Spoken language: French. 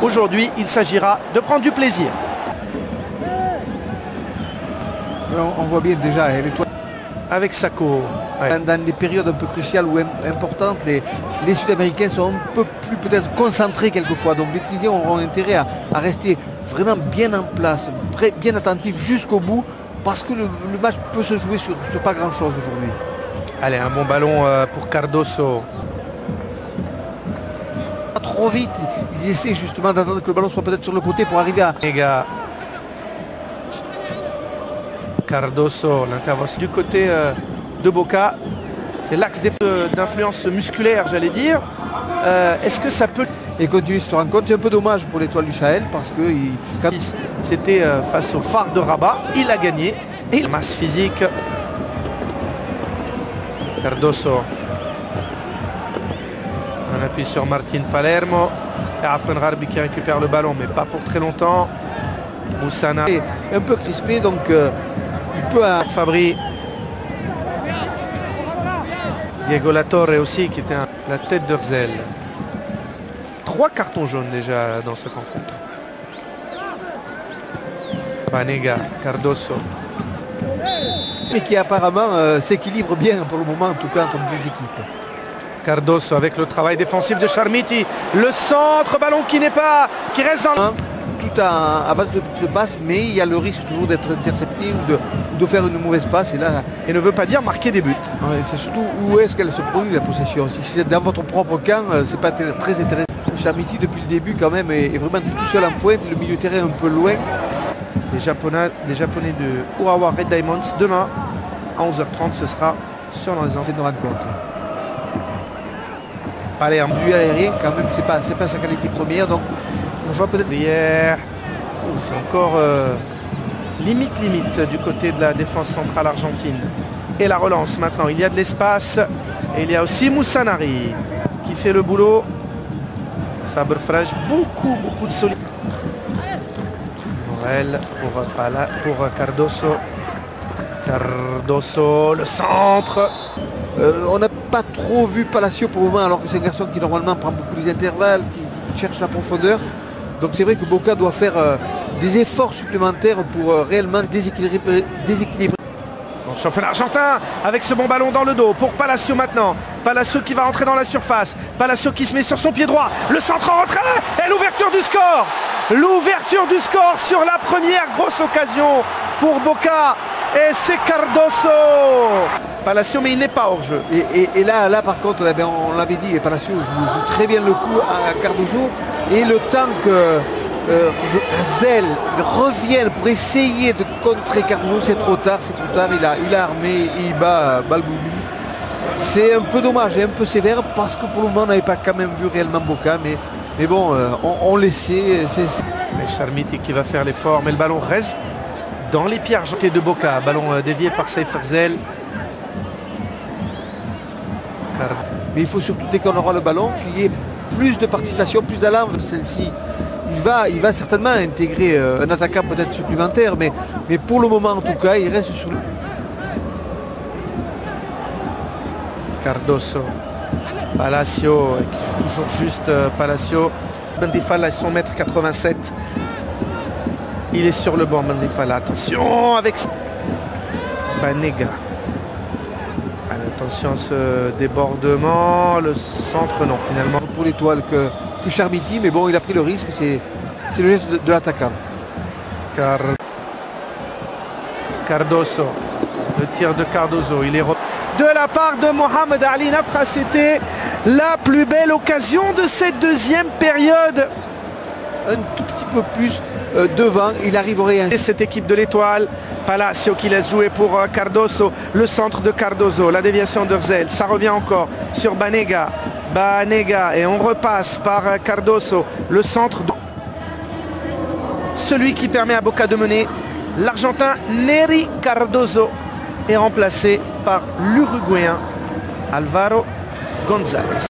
Aujourd'hui, il s'agira de prendre du plaisir. On voit bien déjà l'étoile. Avec Sako. Ouais. Dans des périodes un peu cruciales ou importantes, les Sud-Américains sont un peu plus peut-être concentrés quelquefois. Donc les Tunisiens auront intérêt à rester vraiment bien en place, bien attentifs jusqu'au bout, parce que le match peut se jouer sur pas grand-chose aujourd'hui. Allez, un bon ballon pour Cardoso. Pas trop vite, ils essaient justement d'attendre que le ballon soit peut-être sur le côté pour arriver à... Banega. Cardoso, l'intervention du côté de Boca. C'est l'axe d'influence musculaire, j'allais dire. Est-ce que ça peut... Et continuer cette rencontre, c'est un peu dommage pour l'Étoile du Sahel parce que c'était face au phare de Rabat, il a gagné. Et la masse physique. Cardoso. On appuie sur Martin Palermo. Et Afenrarbi qui récupère le ballon, mais pas pour très longtemps. Moussana. Un peu crispé, donc il peut... Fabri. Diego Latorre aussi, qui était la tête d'Herzl. 3 cartons jaunes déjà dans cette rencontre. Banega, Cardoso. Mais qui apparemment s'équilibre bien pour le moment, en tout cas entre les deux équipes. Cardoso avec le travail défensif de Charmiti. Le centre, ballon qui reste dans... Tout à base de passe, mais il y a le risque toujours d'être intercepté ou de faire une mauvaise passe. Et là, et ne veut pas dire marquer des buts. Ouais, c'est surtout où est-ce qu'elle se produit la possession. Si c'est dans votre propre camp, c'est pas très intéressant. Charmiti depuis le début quand même est vraiment tout seul en pointe, le milieu de terrain un peu loin. Les Japonais de Urawa Red Diamonds, demain à 11h30, ce sera sur les entrées de rencontre. Palerme. Lui aérien quand même, c'est pas sa qualité première, donc on va peut-être... Hier, c'est encore limite du côté de la défense centrale argentine. Et la relance maintenant, il y a de l'espace. Et il y a aussi Moussanari qui fait le boulot. Sabre fraîche, beaucoup de solidité. Morel pour Cardoso. Cardoso, le centre. On n'a pas trop vu Palacio pour le moment, alors que c'est un garçon qui normalement prend beaucoup les intervalles, qui cherche la profondeur. Donc c'est vrai que Boca doit faire des efforts supplémentaires pour réellement déséquilibrer. Dans le championnat argentin, avec ce bon ballon dans le dos pour Palacio maintenant. Palacio qui va entrer dans la surface. Palacio qui se met sur son pied droit. Le centre en retrait et l'ouverture du score. L'ouverture du score sur la première grosse occasion pour Boca. Et c'est Cardoso. Palacio, mais il n'est pas hors jeu. Et là par contre, on l'avait dit, Palacio joue très bien le coup à Cardoso. Et le temps que Herzl revienne pour essayer de contrer Cardoso, c'est trop tard. Il a armé et il bat Balbouli. C'est un peu dommage et un peu sévère parce que pour le moment on n'avait pas quand même vu réellement Boca. Mais bon, on laissait. Charmiti qui va faire l'effort, mais le ballon reste dans les pieds argentés de Boca. Ballon dévié par Saif Herzl. Mais il faut surtout, dès qu'on aura le ballon, qu'il y ait plus de participation, plus à l'envers de celle-ci. Il va certainement intégrer un attaquant peut-être supplémentaire, mais pour le moment en tout cas, il reste sur le... Cardoso. Palacio, qui joue toujours juste Palacio. Bendifala est son mètre 87. Il est sur le banc, Bendifala. Attention avec Banega. Attention à ce débordement. Le centre, non, finalement. Pour l'étoile que Charmiti, mais bon, il a pris le risque. C'est le geste de l'attaquant. Cardoso. Le tir de Cardoso. Il est de la part de Mohamed Ali Nafra. C'était la plus belle occasion de cette deuxième période. Un tout petit peu plus devant, il arriverait à... Cette équipe de l'Étoile, Palacio qui laisse jouer pour Cardoso, le centre de Cardoso, la déviation d'Herzl, ça revient encore sur Banega, et on repasse par Cardoso, le centre de... Celui qui permet à Boca de mener, l'Argentin Neri Cardoso est remplacé par l'Uruguayen Alvaro González.